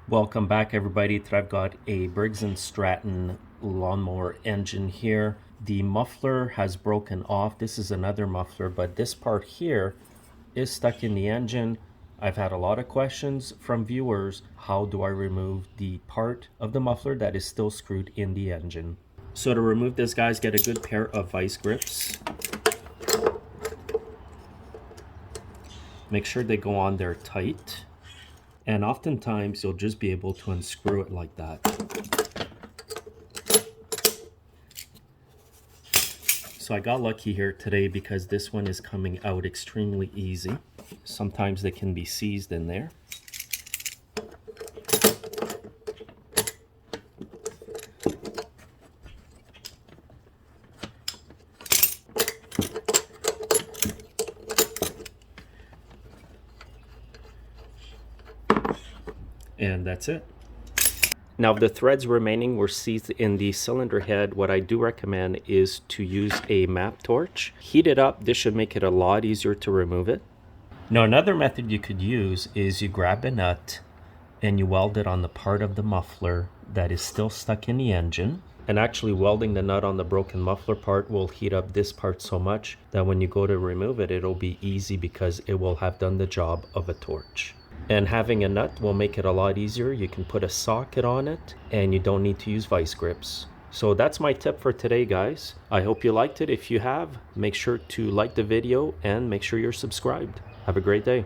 Welcome back everybody. Today I've got a Briggs & Stratton lawnmower engine here. The muffler has broken off. This is another muffler, but this part here is stuck in the engine. I've had a lot of questions from viewers. How do I remove the part of the muffler that is still screwed in the engine? So to remove this, guys, get a good pair of vice grips. Make sure they go on there tight. And oftentimes you'll just be able to unscrew it like that. So I got lucky here today because this one is coming out extremely easy. Sometimes they can be seized in there. And that's it. Now, if the threads remaining were seized in the cylinder head, what I do recommend is to use a map torch. Heat it up. This should make it a lot easier to remove it. Now, another method you could use is you grab a nut and you weld it on the part of the muffler that is still stuck in the engine. And actually welding the nut on the broken muffler part will heat up this part so much that when you go to remove it, it'll be easy because it will have done the job of a torch. And having a nut will make it a lot easier. You can put a socket on it and you don't need to use vice grips. So that's my tip for today, guys. I hope you liked it. If you have, make sure to like the video and make sure you're subscribed. Have a great day.